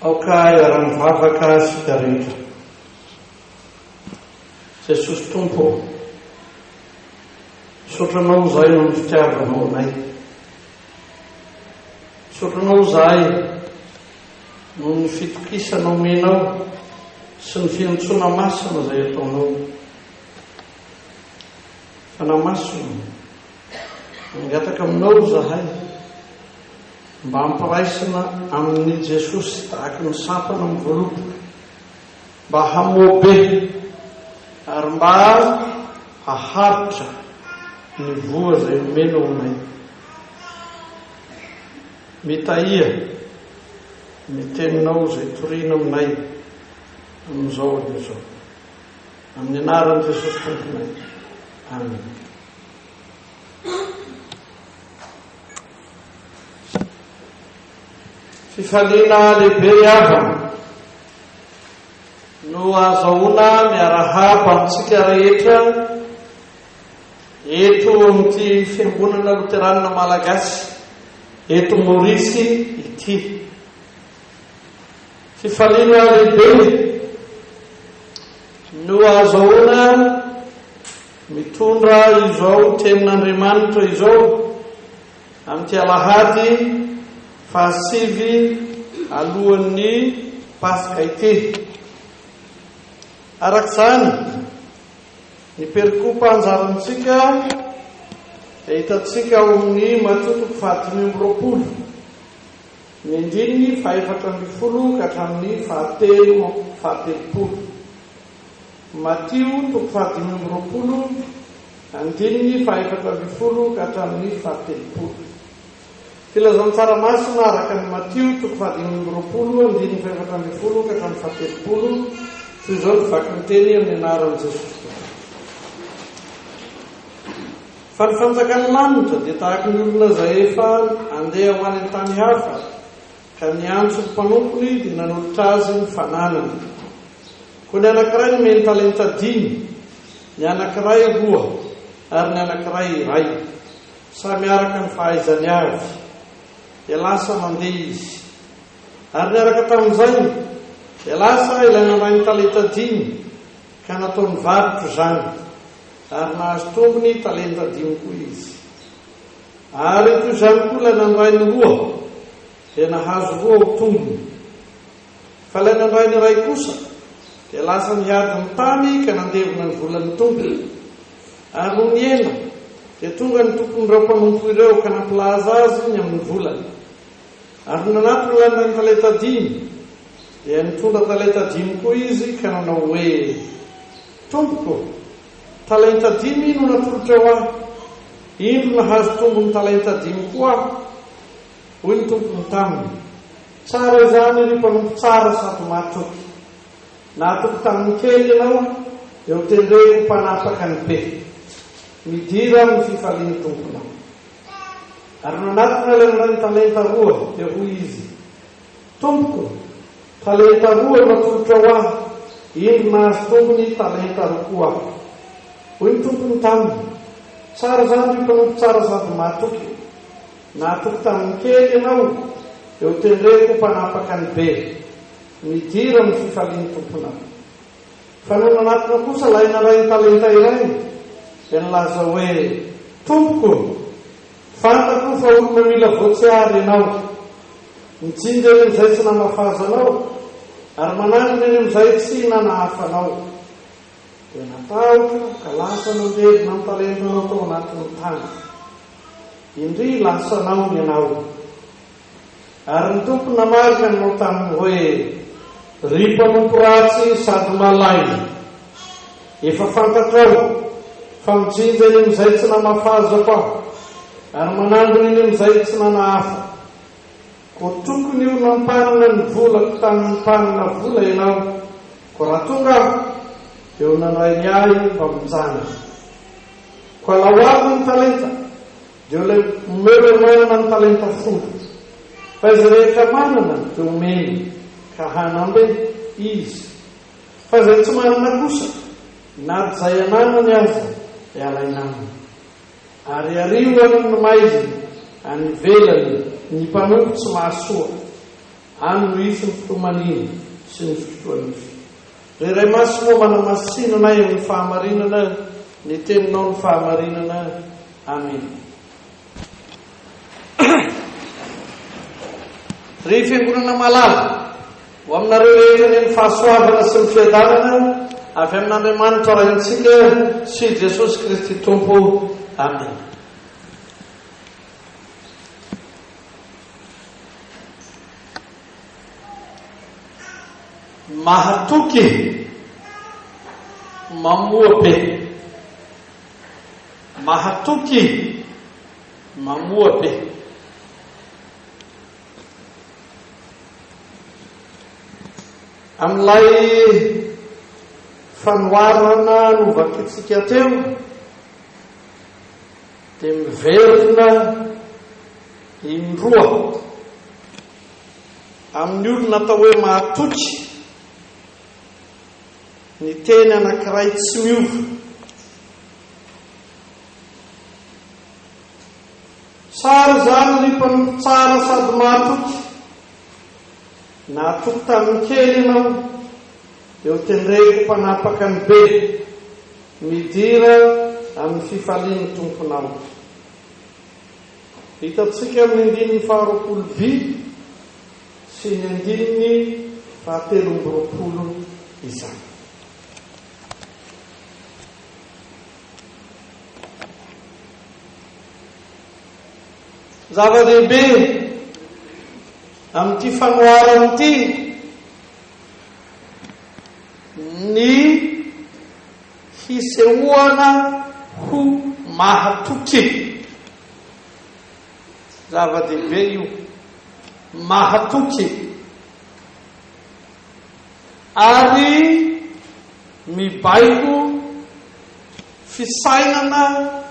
aoka iara-mivavaka sika rehetra. Jesosy Tompo, sotranao zahay noho ny fitiavanao anay. Sotranao zahay noho ny fitokisanao menao sy ny fiantsona masina zay ataonao. Fanamasina mangataka aminao zahay mba hampiraisina amin'ny Jesosy tahaka ny sampana amin'ny voaloboka, mba hamoabe ary mba haharitra ny voa zay omenao anay. Mitaia ny teninao zay toriana aminay amin'izao aloha zao, amin'ny anaran'i Jesosy Tomponay. Amen. Fifaliana lehibe havana no azahoana miarahaba amintsika rehetra eto amin'ity fiangonana Luteranina Malagasy eto Maorisy ity. Fifaliana lehibe no azahoana mitondra izao tenin'Andriamanitra izao amin'ity Alahady fahasivy alohan'ny Pasika ity. Arak'izany ny perikopa anjarantsika dia hitantsika ao amin'ny Matotoko 5:20, ny andininy 4:10 ka hatramin'ny 7:30. Matio 5:20, andininy 4:10 ka hatramin'ny 7:30. Filazantsara masina araka ny Matio 5:20, andininy 4:10 ka hatramin'ny 7:30. Toy izao ny vaky ny teny amin'ny anaran'i Jesosy. Fa ny fanjakan'ny lanitra dia tahaka ny olona zay efa andeha ho any an-tany hafa ka niantso ny mpanompony dia nanolotra azy ny fananany. Koa ny anankiray nomeny talenta 5, ny anankiray 2 ary ny anankiray 1, samy araka ny fahaizany avy, dia lasa mandeha izy. Ary niaraka tamin'izay dia lasa ilaina iray ny talenta 5 ka nataony varotra izany, ary nahazo tombony talenta 5 koa izy. Ary toy izany koa ilaina ny iray ny 2 dia nahazo 2 ho tombony. Fa ilaina ny iray ny 1 kosa dia lasa niady ny tany ka nandevona ny volan'ny tompony. Ary no niena dia tonga ny tompon'ireo mpanompo ireo ka nampilaza azy ny amin'ny volany. Ary nanatona ilaina ny talenta 5 dia nitondra talenta 5 koa izy ka nanao hoe, tompoko, talenta 5 no natolotra ho ahy, indro nahazo tombony talenta 5 koa aho. Hoy ny tompony taminy, tsara izany ry mpanompo tsara sady mahatoky. Nahatoky tamin'ny kely ianao dia ho tendreko mpanapaka ny be. Midira amin'ny fifalian'ny tomponao. Ary nanatona ilaina ny talenta 2 dia hoy izy, tompoko, talenta 2 natolotra ho ahy, indro nahazo tombony talenta 2 koa aho. Hoy ny tompony taminy, tsara izany ry mpanompo tsara sady mahatoky. Nahatoky tamin'ny kely ianao dia ho tendreko mpanapaka ny be. Midira amin'ny fifalian'ny tomponao. Fa no nanatona kosa ilaina iray ny talenta 1 dia nilaza hoe, tompoko, fantako fa olona mila voatsiary ianao. Mitsinja eny amin'izay tsy namafazanao, ary mananina eny amin'izay tsy nanahafanao. Dia natahotra ka lasa nandevina amin'ny talentanao tao anatin'ny tany. Indry lasanao ny ianao. Ary ny tompony namarika anao taminy hoe, ry mpanompo ratsy sady malay, efa fantatrao fa mitsinja eny amin'izay tsy namafazako aho, ary manangona eny amin'izay tsy nanahafa. Ko tokony io nampanana ny volako tamin'ny mpanana vola ianao. Ko raha tonga aho dia ho nanray ny ahy mba mijana. Ko alahoavy ny talenta dia ho melomanana ny talenta 10. Fa izy rehetra manana dia omeny ka hanambe izy. Fa izay tsy manana kosa, na izay ananany azy dia alaina aminy. Ary ariho amin'ny maiziny any ivelany ny mpanompo tsy mahasoa, any no isy ny fitomaniny sy ny fotoan'isy. Reray maso moa manamasinanay amin'ny fahamarinana ny teninao ny fahamarinana. Amen. Ry fiangonana malala ho aminareo rehetra ny fahasoavana sy ny fiadanana avy amin'Andriamanitra raintsika sy Jesosy Kristy Tompo. Amen. Mahatoky mamoa be. Mahatoky mamoa be. Amin'ilay fanoarana novakitsika teo dia miverina indroa amin'ny olona atao hoe mahatoky. Ny teny anankiray tsy miova. Tsara zany ny mpanompo tsara sady mahatoky. Nahatoky tamin'ny kely ianao eo tendreko mpanapaka ny be midira amin'ny fifalian'ny tomponao. Hitantsika amin'ny andininy 20 sy ny andininy 13 izany. Zava-dehibe amin'ity fanoarana ity ny hisehoana ho mahatoky. Zava-dehibe io, mahatoky. Ary mibaiko fisainana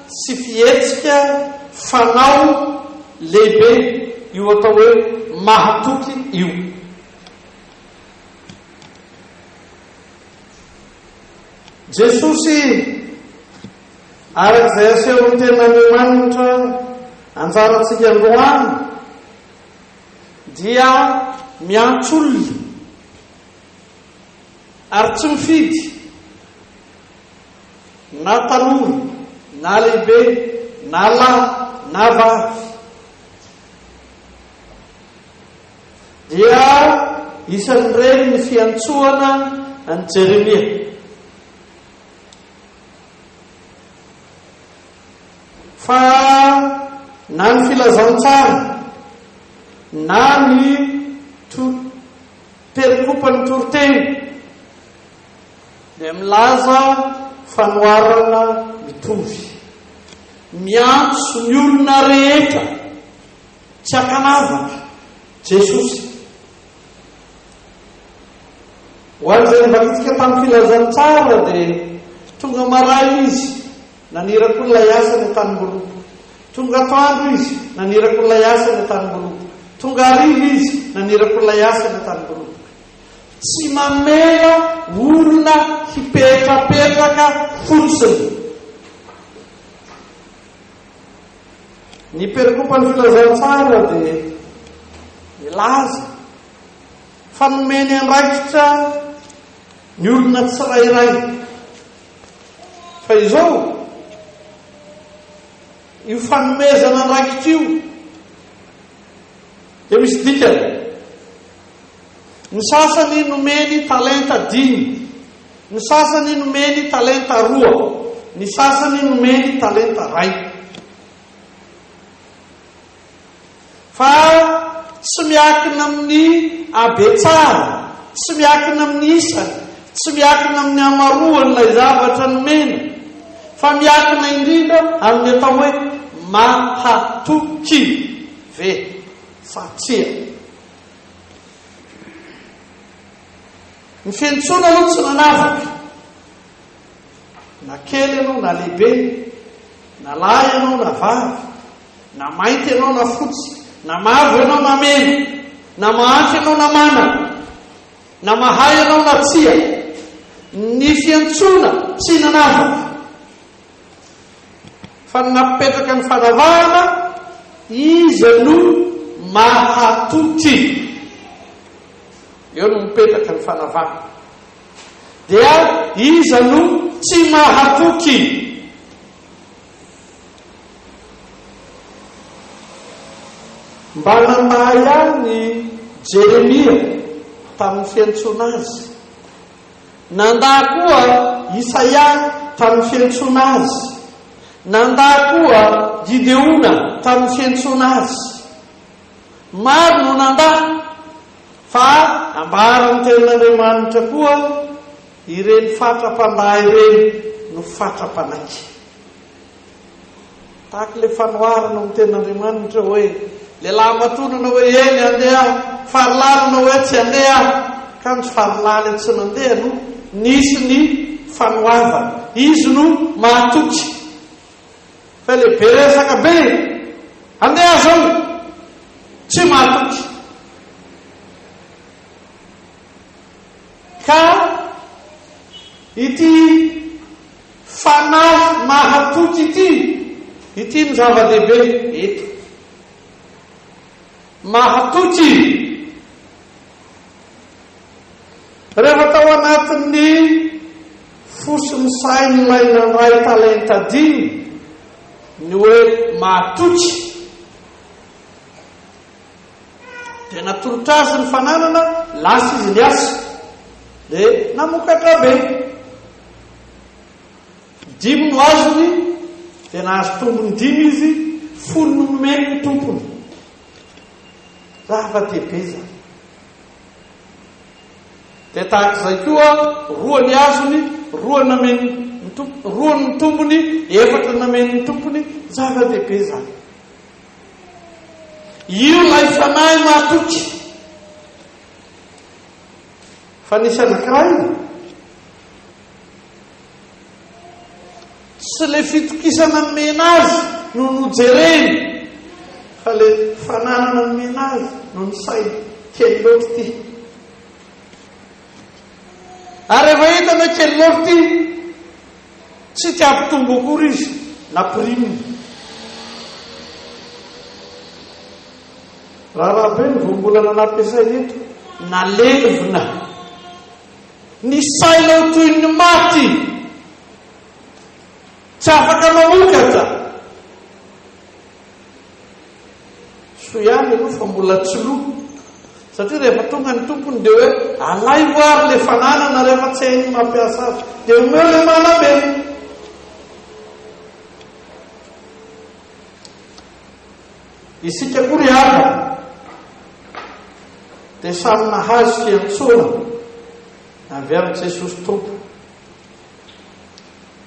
sy fihetsika fanao lehibe io atao hoe mahatoky io. Jesosy arak'izay aseho ny ten'Andriamanitra anjaratsika androany dia miantso olona ary tsy mifidy na tanora na lehibe na lahy na vavy. Dia isan'ireny ny fiantsoana an Jeremia. Fa na ny filazantsara na ny perikopany toroteny dia milaza fanoarana mitovy. Miantso ny olona rehetra tsy akanavaka Jesosy. Ho an'izay nivakitsika tamin'ny filazantsara dia tonga maray izy nanirako olona asa ny tanimboloto. Tonga atoandro izy nanirako olona asa ny tanimboloto. Tonga hariva izy nanirako olona asa ny tanimboloto. Tsy mamela olona hipetrapetraka fotsiny. Ny perikopany filazantsara dia milaza fanomeny andraikitra ny olona tsirairay. Fa izao io fanomezana andraikitra io dia misy dikany. Ny sasany nomeny talenta 5, ny sasany nomeny talenta 2, ny sasany nomeny talenta 1. Fa tsy miakina amin'ny abetsara, tsy miakina amin'ny isany, tsy miakina amin'ny amaroan'ilay zavatra nomena, fa miakina indrindra amin'ny atao hoe mahatoky ve satria ny fiantsoana aloha tsy nanavaka. Na kely ianao na lehibe, na lahy ianao na vavy, na mainty ianao na fotsy, na mavo ianao na mena, na mahantra ianao na manana, na mahay ianao na tsia, ny fiantsoana tsy nanavaka. Fa napetraka ny fanavahana izy no mahatoky. eo no mipetraka ny fanavana dia iza no tsy mahatoky. Mba namahy any Jeremia tamin'ny fiantsona azy, nandà koa Isaia tamin'ny fiantsona azy, nandà koa Gideona tamin'ny fiantsona azy. Maro no nandà, fa ambaran'ny tenin'Andriamanitra koa ireny fatra-pandahy ireny no fatra-panaky. Tahaka le fanoharana amin'ny tenin'Andriamanitra hoe lehilahy matonana hoe eny andeha, farilalina hoe tsy andeha, ka ny farilaly tsy nandeha no nisy ny fanohavana, izy no mahatoky. Fa le beresaka be andeha zao tsy mahatoky. Ka ity fanahy mahatoky ity ny zava-dehibe eto. Mahatoky rehefa tao anatin'ny fosiny sain'ilay nandray talenta dimy ny hoe mahatoky, dia natolotra azy ny fananana, lasa izy ny asa dia namokatra be. Dimy no azony dia nahazo tombony dimy izy, folo no nomeny ny tompony. Zava-dehibe zany. Dia tahak'izay koa roa ny azony, roa nameny ny tompony, roa ny tompony, efatra nameny ny tompony. Zava-dehibe zany. Io lay fanahy mahatoky. Fa nisy anankiray tsy le fitokisana nomena azy no nojereny, fa le fananana nomena azy no ny sainy kely loatra ty. Ary rehefa hitana kely loatra ty, tsy tia ampitombo akory izy na priminy. Raha be ny vombolana nampiasay eto, nalevina ny sainao toy ny maty, tsy afaka mamokatra. So ihany aloha fa mbola tsy lo, satria rehefa tonga ny tompony dia hoe alay voary le fananana rehefa tsy hainy mampiasa azy, dia omeo le manabe. Isika koa ry haka dia samy nahazo fiantsona avy amin'ny Jesosy tompo.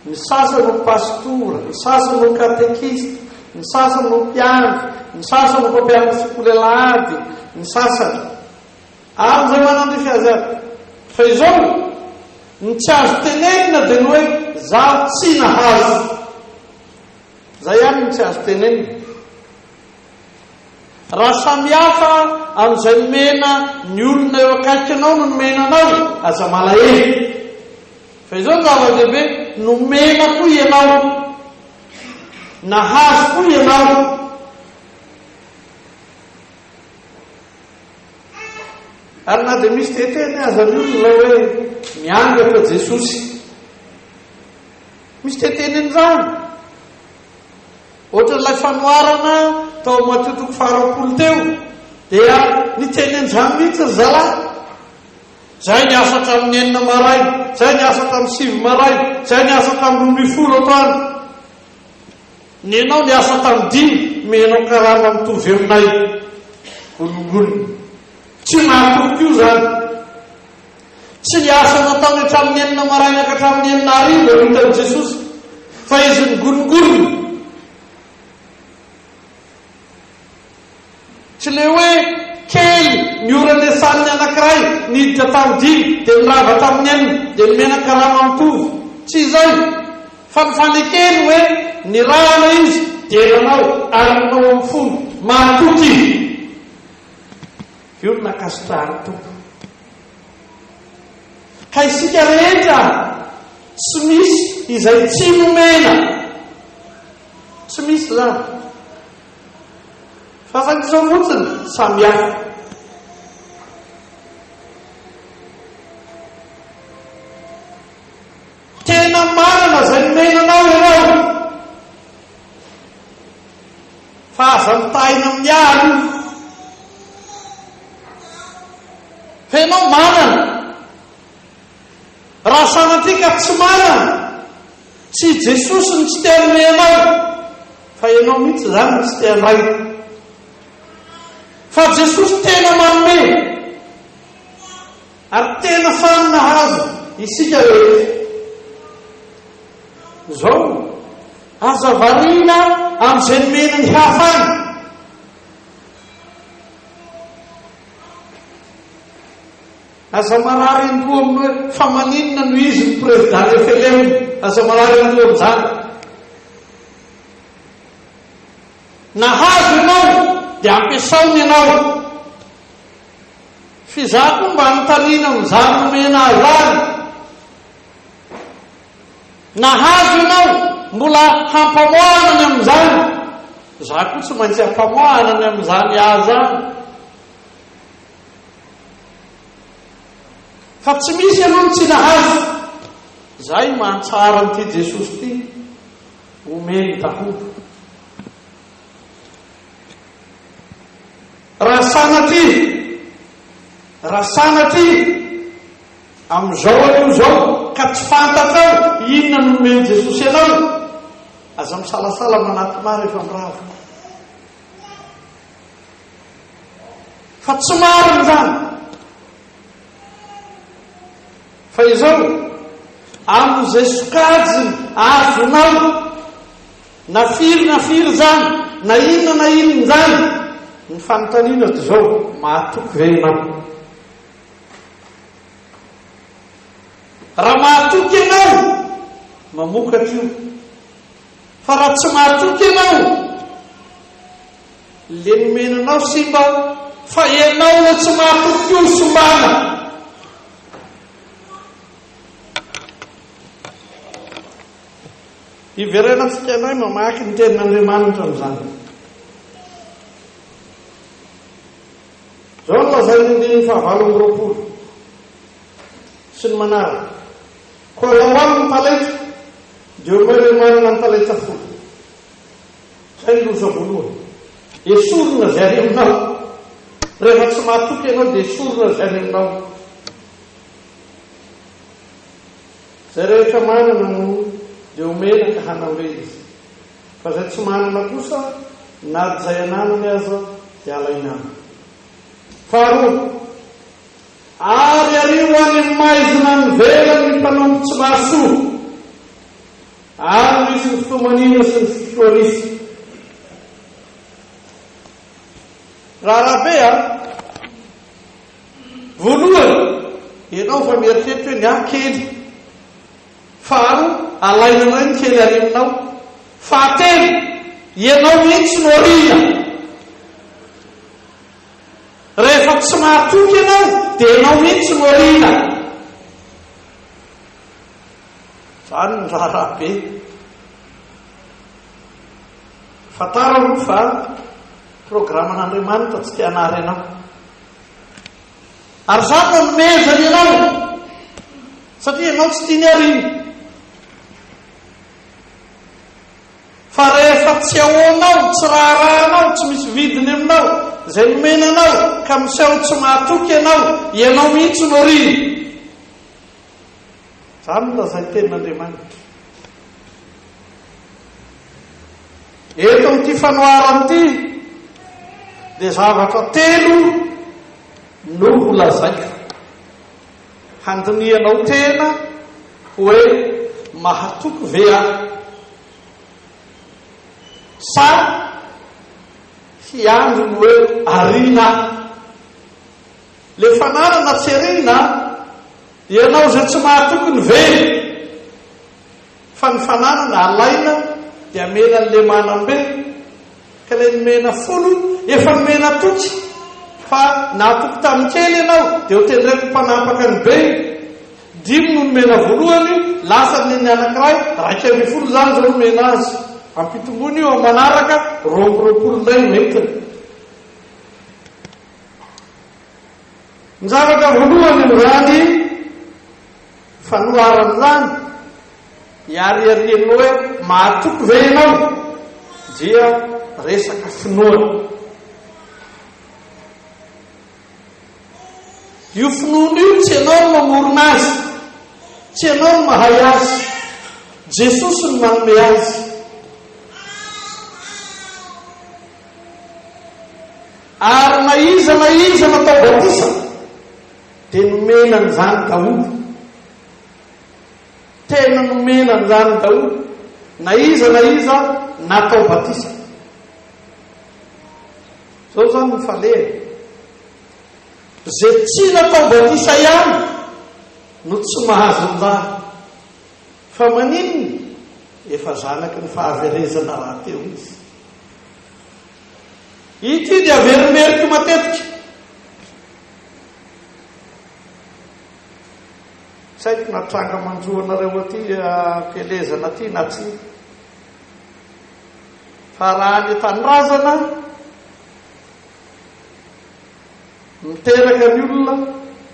Ny sasany no pastora, ny sasany no katekista, ny sasany no mpiandry, ny sasany no mpampianatra sikolelady, ny sasany amin'izay manandrify azy aby. Fa izao ny tsy azo tenenina dia ny hoe zaho tsy nahazo. Zay ihany ny tsy azo tenenina. Raha samy hafa amin'izay nomena ny olona eo akaikinao no nomena anao, aza malahelo. Fa izao ny zava-dehibe, nomena koa ianao, nahazo koa ianao. Ary na dia misy teteny aza ny olona hoe miangatra Jesosy, misy teteny an'izany. Ohatran'ilay fanoharana tao matotoko 20 teo, dia niteny an'izany mihitsy ry zalahy. Zay ny asa tamin'ny 9 maray, zay ny asa tamin'ny 7 maray, zay ny asa tamin'ny 12 atoany. Nenao ny asa tamin'ny 5, menao karama mitovy aminay. Golongolona. Tsy mahatoky io zany. Tsy ny asa nataony hatramin'ny 9 maray ka hatramin'ny 9 hariva no hitan'i Jesosy, fa izy ny golongolona. Tsy le hoe kely ny orane saniny anankiray niditra tamin'ny 5 dia nirava tamin'ny 9 dia nomena karama mitovy. Tsy izay. Fa ny fanekeny hoe nirahana izy dia nanao ary nanao amin'ny fony mahatoky. Io no nakasitrahany tompo. Ka isika rehetra tsy misy izay tsy nomena, tsy misy zany. Fa sak'izao fotsiny samy hafa. manana zay menanao ianao fa aza mitaina amin'ny ali fa ianao manana raha sanatika tsy manana tsy Jesosy ny tsy te hanome anao fa ianao mihitsy zany tsy te handray fa Jesosy tena manome ary tena fanina hazo isika rehetra zao aza variana amin'izay nomena ny hafa any aza marary andoha amin'ny hoe fa maninona no izy ny président referem aza marary andoha amin'izany nahazo ianao dia ampiasaony ianao fizako mba notaniana amin'izany nomena azany nahazo ianao mbola hampamoanany amin'izany za koa tsy maintsy hampamoanany amin'izany azany fa tsy misy ianao tsy nahazo zay mantsara n'ity Jesosy ty omeny daholo raha sanatry amin'izao anio zao ka tsy fantatrao inona no omeny Jesosy ianao aza misalasala manaty maro efa mirava fa tsy mariny zany fa izao amin'izay sokajiny azonao na firy zany na inona zany ny fanontaniana ty zao mahatoky ve ianao raha mahatoky ianao mamokatra io fa raha tsy mahatoky ianao le nomenanao simba fa ianao le tsy mahatoky io sombana iverenatsika ianao mamaky ny tenin'Andriamanitra amin'izany zao no lazay ny fahavalom-roapolo sy ny manaraka koa lahoany ny talaitra dia omeny manana ny talaitra folo zay ny loza voalohany esorina zay ary aminao rehefa tsy mahatoky ianao dia esorina zay ary aminao zay rehetra manana no dia omena ka hanambe izy fa zay tsy manana kosa nady zay ananany aza dia alainana faharoa ary ario any maizina ny velany ny mpanompo tsy mahasoa ary misy ny fitomanina sy ny fitoanisy rahabe voalohany ianao fa mieritreritra hoe ny kely faharoa alainanao ny kely ary aminao fahatelo ianao mihitsy no orina rehefa tsy mahatoky ianao dia ianao mihitsy no orina zany ny rahabe fatarao fa programan'Andriamanitra tsy te hanary ianao ary zany no nomezany ianao satria ianao tsy tiany arina fa rehefa tsy ahoanao tsy raharahanao tsy misy vidiny aminao zay nomenanao ka miseho tsy mahatoky ianao mihitsy no riny zany no lazay tenin'Andriamanitra eto amin'ity fanoharany ity dia zavatra telo no holazaiko handinianao tena hoe mahatoky ve aho sa hiandro ny hoe arina le fananana tsy arina ianao zay tsy mahatoky ny ve fa ny fananana alaina dia mena n'le manambe ka le nomena folo efa nomena toky fa nahatoky tamin'ny kely ianao dia ho tendraiky mpanapaka ny be dimy no nomena voalohany lasa ny anankiray raika amby folo zany zao nomena azy ampitombony io manaraka roapolo ndray mentiny ny zavatra voalohany zany fanoharany zany iariarianao hoe mahatoko ve ianao dia resaka finoana. io finoana io tsy ianao no mamorona azy, tsy ianao no mahay azy, Jesosy no manome azy. Ary na iza natao batisa dia nomenany zany daholo, tena nomenany zany daholo, na iza natao batisa. Zao zany ny falehany, zay tsy natao batisa ihany no tsy mahazo anjara, fa maninona efa zanaky ny fahaverezana raha teo izy. Ity dia averimeriko matetika. Saiko natranga manjoanareo aty pelezana aty na tsy, fa raha ny tanindrazana miteraka ny olona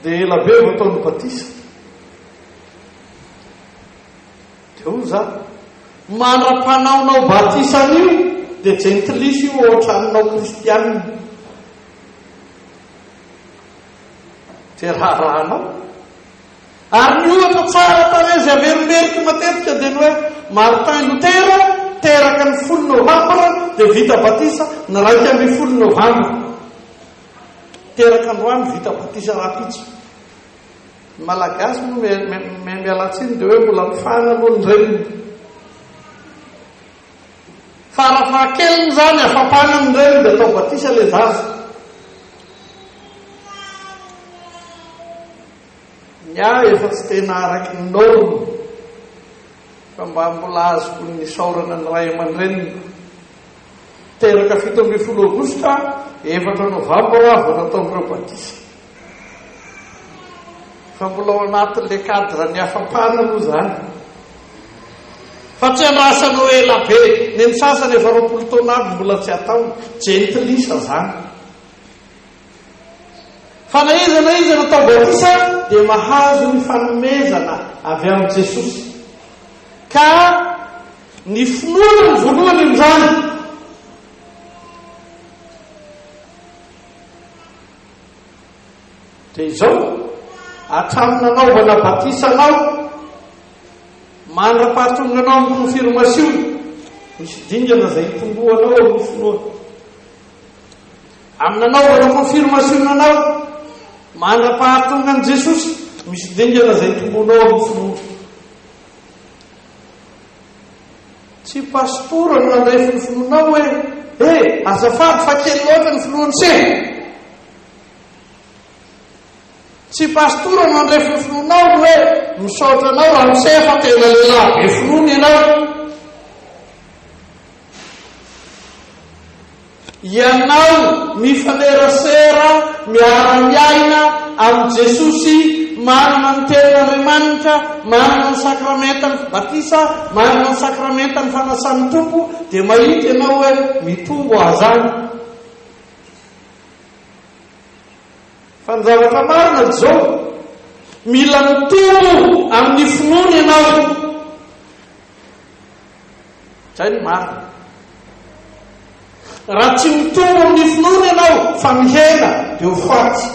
dia ela be vao ataony batisa. Dia ho zany mandra-panaonao batisan'io dia jentilisy io ohatranonao kristianina, dia raharahanao. Ary ny ohatra tsara tarezy averimeriko matetika dia ny hoe Martin Luther teraka ny 10 novambra dia vita batisa, ny 2 novambra teraka androany vita batisa rapitso. Malagasy no mialatsiny dia hoe mbola mifana aloha ny reniny. Farafahakeliny zany afapana ny reniny dia atao batisa le zaza. Efa tsy tena araky ny norme, fa mba mbola azoko ny saorana ny ray aman-dreniny. Teraka 17 Aogositra 4 Novambra vao nataon'ireo batisa. Fa mbola ao anatin'le cadre ny afapana aloha zany, fa tsy andrasana hoe ela be. Ny sasany efa 20 taona aby mbola tsy atao, jentilisa zany. Fa na iza natao batisa dia mahazo ny fanomezana avy amin'ny Jesosy. Ka ny finoana ny voalohany amin'izany. Dia izao hatramin'ny nanaovana batisa anao, mandra-pahatonganao amin'ny confirmation, misy dingana izay hitomboanao amin'ny finoana. Amin'ny nanaovana confirmation anao, mandra-pahatongan' Jesosy, misy dingana izay hitomboanao amin'ny finoana. Tsy pastora no nandrefy ny finoanao hoe azafady fa kely loatra ny finoany se. Tsy pastora no nandrefy ny finoanao hoe misaotra anao raha mise fa tena lehilahy be finoany ianao. Ianao mifanerasera miara-miaina amin'ny Jesosy, manana ny tenin'Andriamanitra, manana ny sakramentany batisa, manana ny sakramentany fanasan'ny tompo, dia mahita ianao hoe mitombo azany. Fa ny zavatra marina zao, mila mitombo amin'ny finoana ianao. Zay ny marina. Raha tsy mitombo amin'ny finoana ianao fa mihena dia ho faty.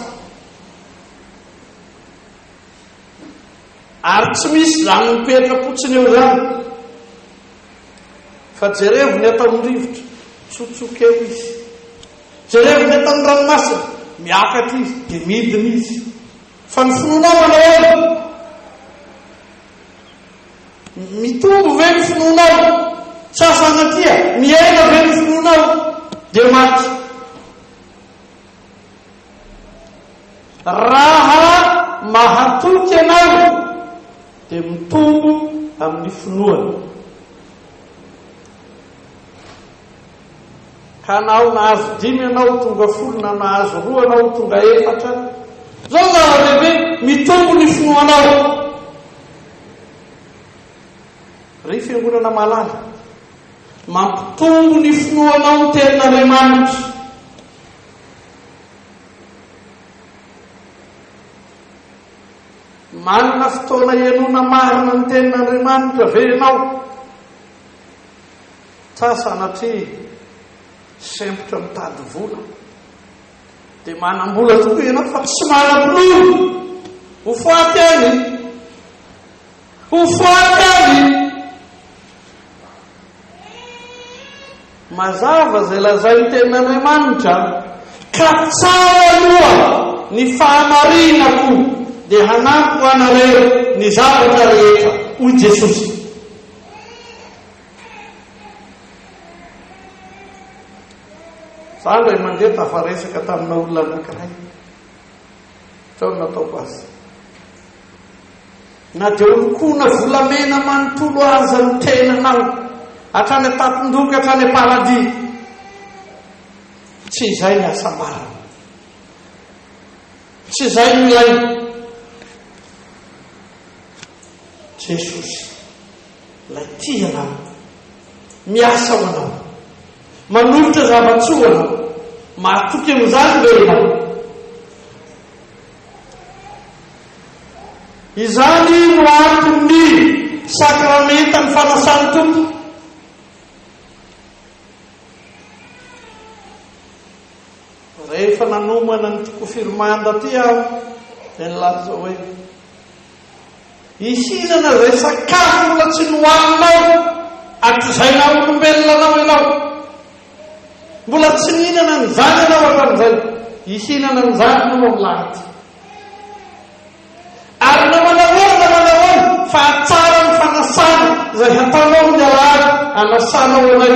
Ary tsy misy zany mipetra-potsiny eo zany. Fa jerevo ny atao amin'ny rivotra, tsotsoka eo izy. Jerevo ny atao amin'ny ranomasina, miakatra izy dia midina izy. Fa ny finoanao manao mitombo ve ny finoanao? Sasana tia miaina ve ny finoanao? Dia maty. Raha mahatoky ianao dia mitombo amin'ny finoana. Ka nao nahazo 5 ianao tonga 10, na nahazo 2 ianao tonga 4, zao zava-dehibe mitombo ny finoanao. Ry fiangonana malala mampitombo ny finoanao ny tenin'Andriamanitra. manana fotoana ianona marina ny tenin'Andriamanitra ve ianao? Tsasanatria sempotra mitady vola dia manam-bola tokoa ianao fa tsy manam-pinono. Ho faty any, ho faty any. Mazava izay lazainy tenin'Andriamanitra ka tsara aloha ny fahamarinako dia hanampy anareo ny zavatra rehetra hoy Jesosy. Za indray mandeha tafaresaka tamina olona anankiray, trao nataoko azy. Na dia olokona volamena manontolo aza ny tenanao hatrany atampon-doka hatrany paradis, tsy izay ny asam-barana, tsy izay ny ilaina. Jesosy lay tia anao, miasa ho anao, manolotra zava-tsoa ho anao, mahatoky amin'izany ve ianao? Izany no antony sakramenta ny fanasany tompo. Rehefa nanomana ny confirmanda ty aho dia nilaza hoe ihinana izay sakafo mbola tsy nohaninao hatrizayna olombelonanao ianao, mbola tsy nihinana nyzany ianao hatram'izay, ihinana nyzany no milahity. Ary namanahoana fa tsara ny fanasana izay hataonao ny alahady anasanao anay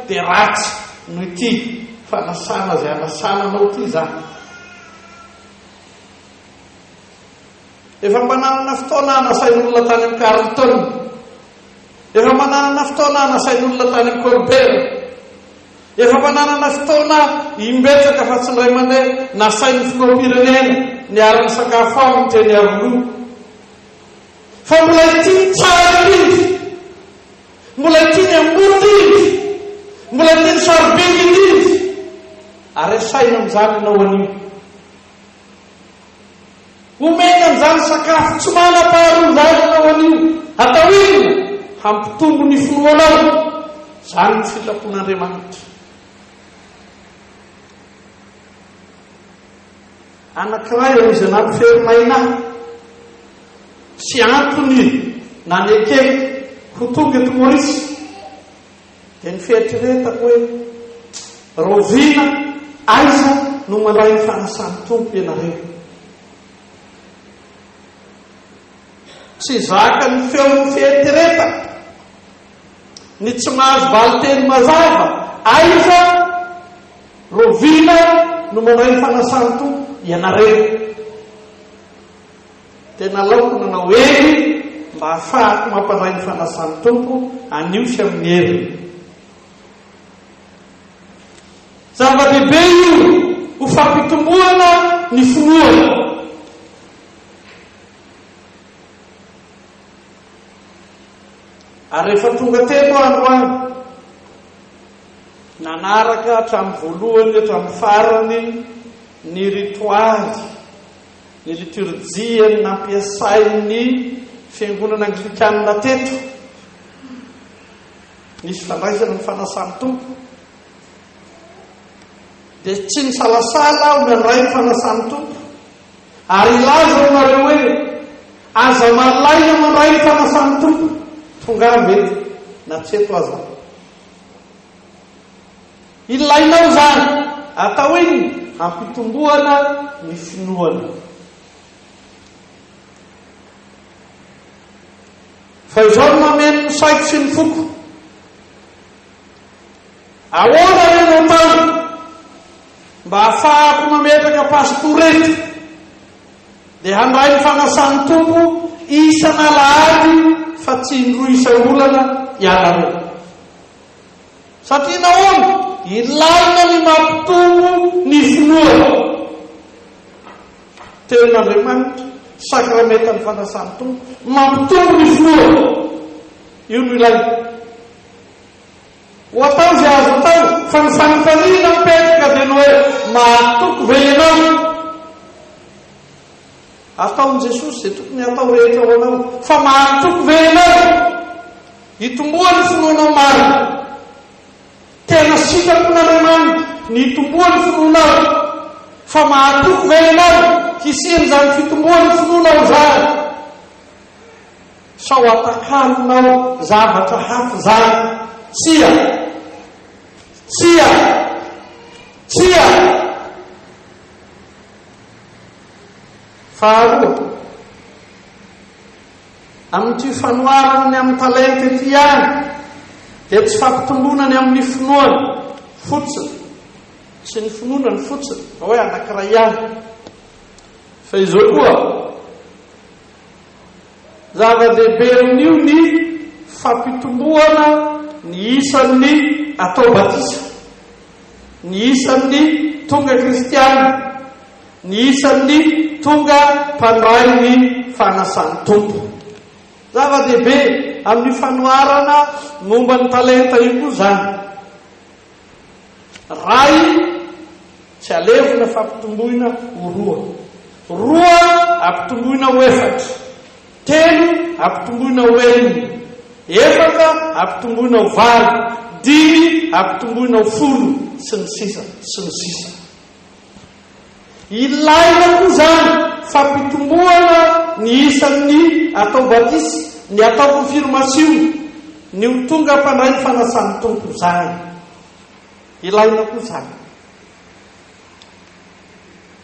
dia ratsy no ity fanasana izay anasananao ty zany. Efa mananana fotoana anasain'olona tany amin'ny Carlton, efa mananana fotoana anasain'olona tany amin'ny Colbert, efa mananana fotoana imbetsaka fa tsy indray mandeha nasain'ny filoham-pirenena niara-ny sakafo ao ny teny Aroloha. Fa mbola ity tsara indrindra, mbola ity ny ambony indrindra, mbola ity ny sarobiny indrindra, ary saina amin'izany ianao anio. Omena amin'izany sakafo tsy manam-paharoa izany ianao anio, atao inona? Hampitombo ny finoanao. Izany ny fitapon'Andriamanitra. Anankiray ao izy anaty ferimaina sy antony nanekeko ho tonga eto Maorisy dia ny fieritreretako hoe rovina aiza no mandray ny fanasany tompo ianareo. Tsy zaka ny feo ny fieritreretako ny tsy mahazo valiteny mazava, aiza rovina no mandray ny fanasany tompo ianareo. Tena laoko nanao hery mba hahafahako mampandray ny fanasany tompo anio sy amin'ny heriny. Zava-dehibe io ho fampitomboana ny finoana. Ary rehefa tonga teto andro any, nanaraka hatramin'ny voalohany hatramin'ny farany ny ritoaly, ny liturjia ny nampiasain'ny fiangonana Anglikanina teto, nisy fandraisana ny fanasany tompo. Dia tsy ny salasala aho mandray ny fanasany tompo, ary ilaza nareo hoe aza malaina mandray ny fanasany tompo. Tonga mety na tsy eto aza ilainao zany, atao iny hampitomboana ny finoana. Fa izao no mameno ny saiko sy ny foko. Ahoana reno tany mba hahafahako mametraka pastorety dia handray ny fanasany tompo isana alahady fa tsy indroa isa-olana ianareo. Satria nahoana? Ilaina ny mampitombo ny finoana. Tenin'Andriamanitra sakramentany fanasany tompo mampitombo ny finoana. Io no ilaina. Ho atao izay azo atao, fa ny fanotaniana mipetraka dia no hoe mahatoky ve ianao? ataon Jesosy zay tokony atao rehetra ho anao, fa mahatoky ve ianao hitomboa ny finoanao marina. Tena sitako n'Andriamanitra ny hitomboa ny finoanao, fa mahatoky ve ianao hisiny zany fitomboa ny finoanao zany, sao atakanonao zavatra hafa zany. Tsia faharoa, amin'ity fanoarana ny amin'ny talenta ity ihany dia tsy fampitombonany amin'ny finoana fotsiny sy ny finoanany fotsiny hoe anankiray ihany, fa izao koa zava-dehibe amin'io ny fampitomboana ny isan'ny atao batisa, ny isan'ny tonga kristiana, ny isan'ny tonga mpandray ny fanasan'ny tompo. Zava-dehibe amin'ny fanoarana momba ny talenta io koa zany. Ray tsy alevina fampitomboina ho roa ampitomboina ho efatra, telo ampitomboina ho enina, efatra ampitomboina ho valo, dimy ampitomboina ho folo, sy ny sisa. Ilaina koa zany fampitomboana ny isan'ny atao batisy, ny atao confirmation, ny ho tonga mpandray ny fanasan'ny tompo zany. Ilaina koa zany.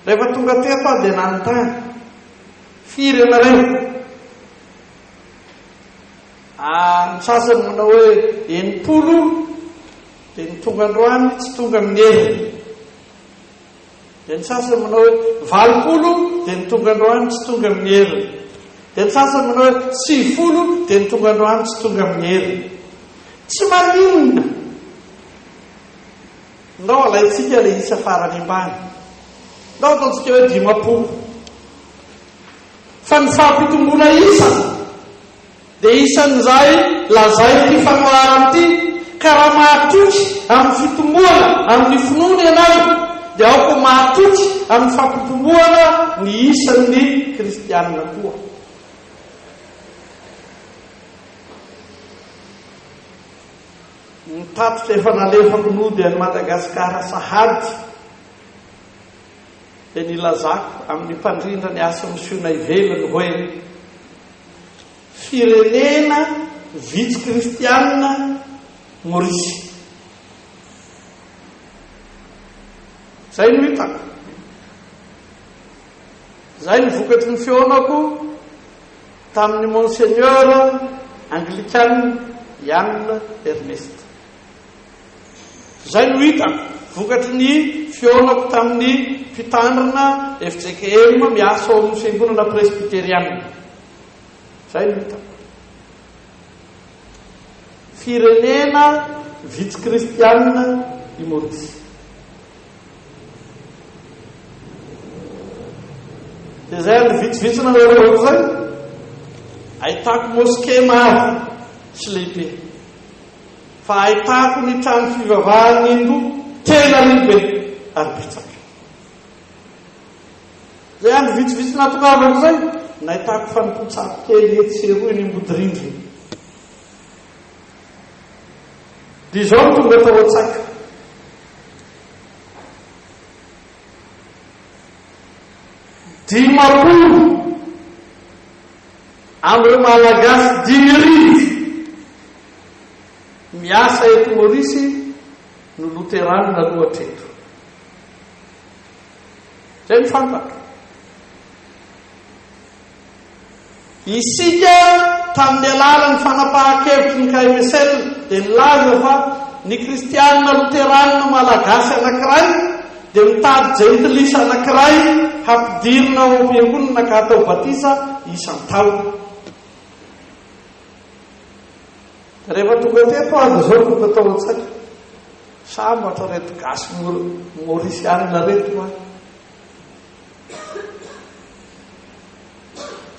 Rehefa tonga teto dia nanontany firy ianareo. Ny sasany manao hoe 80 dia ny tonga androany tsy tonga amin'ny heriny, dia ny sasany manao hoe 80 dia ny tonga androany tsy tonga amin'ny heriny, dia ny sasany manao hoe 70 dia ny tonga androany tsy tonga amin'ny heriny. Tsy maninona ndao alaitsika le isa farany ambany, ndao ataontsika hoe 50, fa ny fampitomboana isa dia isan'izay lazay ty fanoarana ty, ka raha mahatoky amin'ny fitomboana amin'ny finoana ianao dia aoko mahatoky amin'ny fampitomboana ny isan'ny kristianina koa. Ny tatitra efa nalefako nody any Madagasikara sahady dia nilazako amin'ny mpandrindra ny asa misiona ivelany hoe firenena vitsy kristianina Maorisy. Zay no hitako, zay ny vokatry ny feonako tamin'ny monseigneur anglican Yann Ernest. Zay no hitako vokatry ny feonako tamin'ny mpitandrina FJKM miasa ao amin'ny fiangonana presbyteriana. Zay no hitako firenena vitsy kristianina i Maorisy. Dia zay ny vitsivitsy nareo zay ahitako moské maro sy lehibe, fa ahitako ny trano fivavahany indo tena lehibe ary betsaka. Zay ny vitsivitsy natokavako zay nahitako fanompotsako kely etseroa ny mbodyrindriny. Dia izao no tonga tao an-tsaka. Dimapolo amin'ireo malagasy 10,000 miasa eto Maorisy no luterana lohatreto. Zay ny fantako. Isika tamin'ny alalan'ny fanapahan-kevitry ny KMSL dia nilaza fa ny kristianina luteranina malagasy anankiray dia mitady jentilisa anankiray hampidirina ao am-piangonana ka atao batisa isan-taona. Rehefa tonga teto azy zao tonga tao an-tsaika, sambatra reto gasy maorisianina reto a.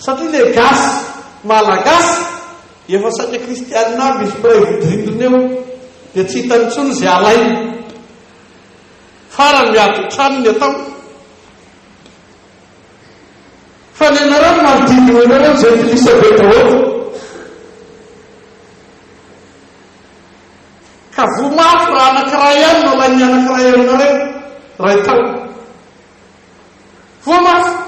Satria le gasy malagasy efa saika kristianina aby izy mpiray vodrindrina eo dia tsy hitany intsony zay alaina, farany miato trano ny atao. Fa fa ny anarano manodidina anareo zay Elisabeta oatra ka vomafy raha anankiray ihany no lainy anankiray aminareo ray tao vomafy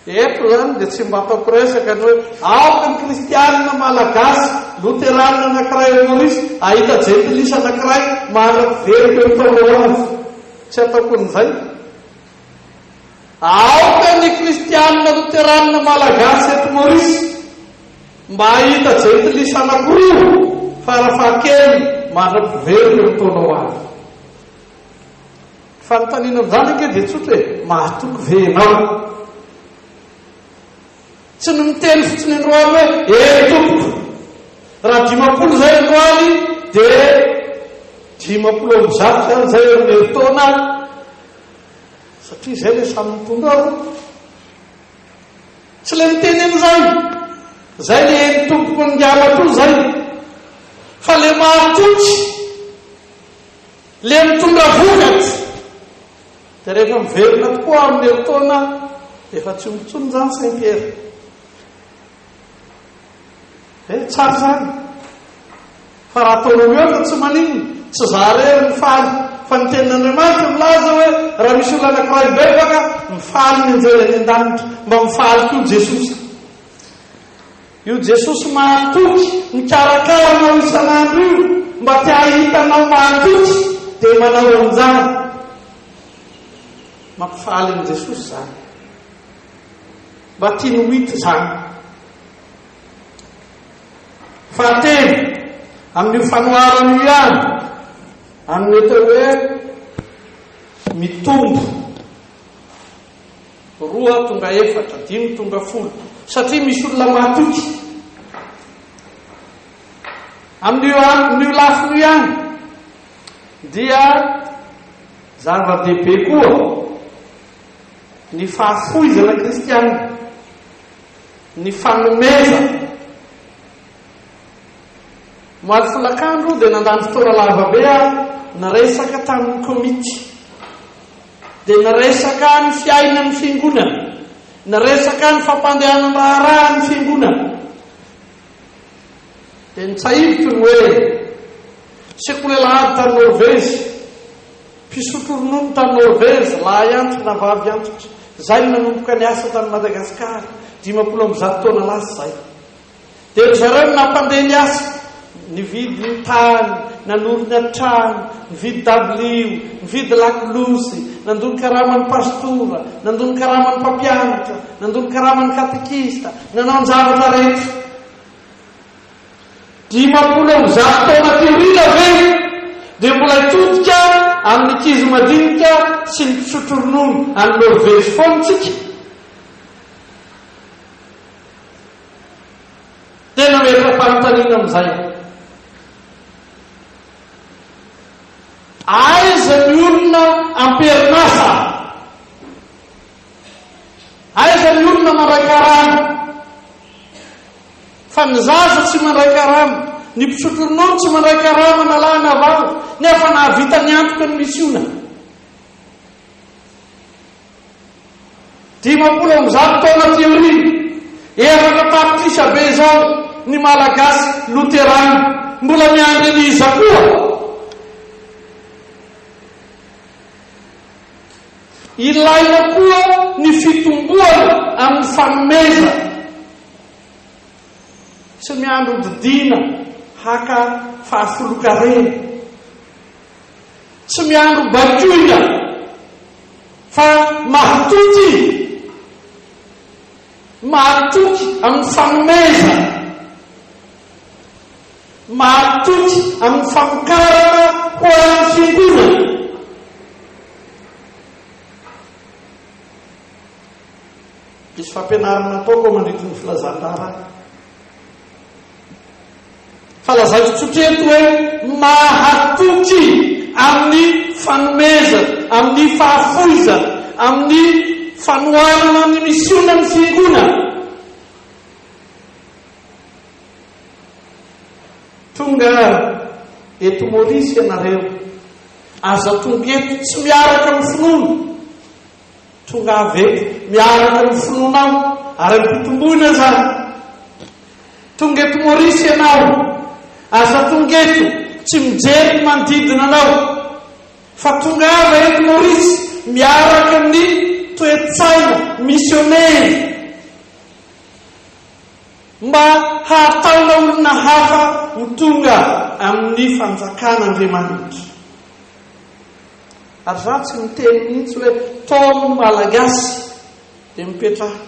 eto zany dia tsy mba ataoko resaka ny hoe aoka ny kristianina malagasy loteranina anankiray amorisy ahita jentilisa anankiray mahala-very eo taonao azy tsy ataoko n'izay aoka ny kristianina loteranina malagasy eto morisy mba ahita jentilisa anankiroa farafakely mahala-very eo taonao azy fanontaniana amin'izany ake dia tsotra hoe mahatoky venao tsy no miteny fotsiny androany hoe tompoko raha 50 zay androany dia 50 zany zay amin'ny heritaona satria zay le samy mitondra ro tsy le miteny an'izay zay le tompoko ny diamato zay fa le mahatoky le mitondra vokatra dia rehefa miverina tokoa amin'ny heritaona dia efa tsy mitsony zany Saint-Pierre tsara zany fa raha ataonao mihoatra tsy manino tsy zarery mifaly fa ny tenin'Andriamanitra milaza hoe raha misy olona anankiray bebaka mifaly ny anjelany an-danitra mba mifaly koa Jesosy io Jesosy mahatoky mikarakarana isan'andro io mba tia hitanao mahatoky dia manao an'izany mampifaly an' Jesosy zany mba tia no hita zany fahatelo amin'ny fanoharana ihany amin'ny atao hoe mitombo 2 tonga 4 5 tonga 10 satria misy olona mahatoky amin'io lafiny ihany dia zava-dehibe koa ny fahafoizana kristianina ny fanomeza moaly folakandro dia nandany fotoana lavabe naresaka tamin'ny komity dia naresaka ny fiaina ny fiangonana naresaka ny fampandehanana raharaha ny fiangonana dia nitsahiviko ny hoe sekolelahady tany Norvezy mpisotro ronono tany Norvezy lahy antitra na vavy antitra zay nanomboka ny asa tany Madagasikara 50 taona lasa zay dia ry zareo nampandeha ny asa nividy ny tany nanorony an-trano nividy dabilio nividy lakolosy nandony karamany pastora nandony karamany mpampianatra nandony karamany katekista nanao njavatra rehetra 50 taona teorina ve dia mbola hitodika amin'ny ankizy madinika sy ny mpisotro ronono any Norvezy fontsika tena mety fanontaniana amin'izay aiza ny olona amperinasa aiza ny olona mandray karama fa ny zaza tsy mandray karama ny mpisotro ronono tsy mandray karama na lahy na vavy nefa nahavita ny antoka ny misiona 50 taona teorina efatra tapitrisa be zao ny malagasy loterana mbola miandry Eliza koa ilaina koa ny fitomboana amin'ny fanomeza sy miandro didina haka fahafolokarena sy miandro bakoina fa mahatoky amin'ny fanomeza mahatoky amin'ny famokarana ho amin'ny fiangonana misy fampianarana ataoko mandritry ny filazantara fa lazaiko tsotreto hoe mahatoky amin'ny fanomeza amin'ny fahafoizana amin'ny fanohanana ny misiona ny fiangonana tonga eto Maorisy ianareo aza tonga eto tsy miaraka amin'ny finoana tonga aveto miaraka ny fononao ary mpitomboina zany. Tonga eto Maorisy ianao, asa tonga eto tsy mijery manodidina anao, fa tonga ava eto Maorisy miaraka ny toe-tsaina misionery mba hataona olona hafa mitonga amin'ny fanjakan'Andriamanitra. Ary za tsy miteny mihitsy hoe taon'ny Malagasy dia mipetraha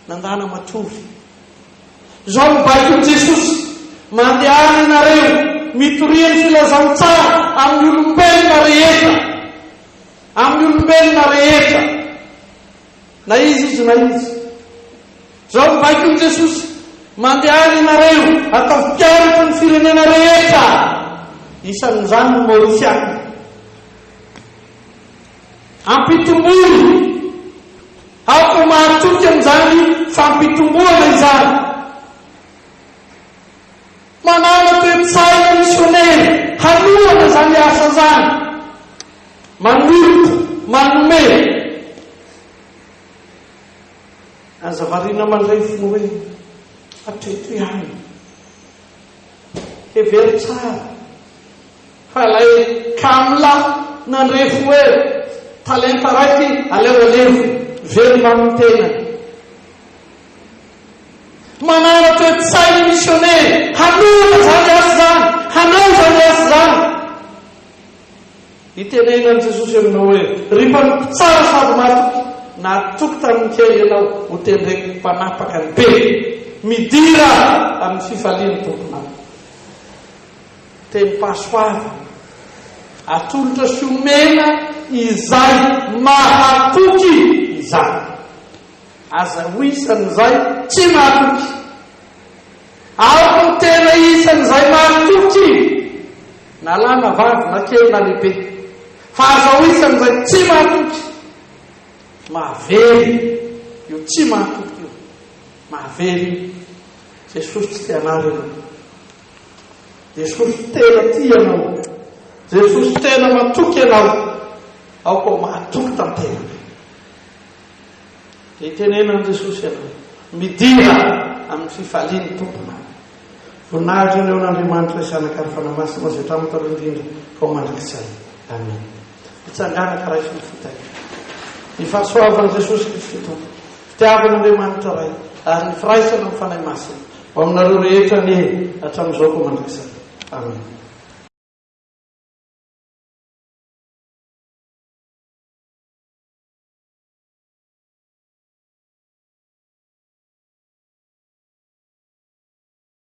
nandana matory. Zao mibaiko Jesosy mandehana ianareo mitoriany filazantsara amin'ny olombelona rehetra, amin'ny olombelona rehetra, na izy na izy. Zao mibaiko Jesosy mandehana ianareo atao mpiaraka ny firenena rehetra, isan'izany ny Maorisiana. Ampitomboy aoko mahatoky amin'izany fampitomboana izany. Manana toe-tsaina misionery hanoana zany asa zany, manolotra, manome. Azavarina mandray fino hoe atretoihany hevery tsara, fa ilay kamla nandrefo hoe talenta raiky aleo velona amin'ny tena. Manana toe-tsaina misionery hanoana zany asa zany, hanao zany asa zany. Itenenan'i Jesosy aminao hoe ry mpitsara sady matoky, natoky tamin'ny kely ianao ho tendraiky mpanapaka ny be, midira amin'ny fifaliany tomponao. Teny pasoava atolotra sy omena izay mahatoky izany. Aza ho isan'izay tsy mahatoky, aoko ny tena isan'izay mahatoky, na lahy na vavy na kely na lehibe. Fa aza ho isan'izay tsy mahatoky, mahavery io tsy mahatoky io, mahavery. Jesosy tsy tianao ianao, Jesosy tena tia anao, Jesosy tena matoky anao, aoko mahatoky tantena. Itenenan'i Jesosy ianao midira amin'ny fifaliany tompona. Voninahitra ny eo n'Andriamanitra sanaka ny fanamasina zay hatramin'ny indrindra fa mandrakizay. Amen. Hitsangana karaha sy ny fitay. Ny fahasoavan'i Jesosy Kristy tompo, fitiavan'Andriamanitra ray, ary ny firaisana amin'ny fanahy masina ho aminareo rehetra ny hatramin'izao ko mandrakizay. Amen.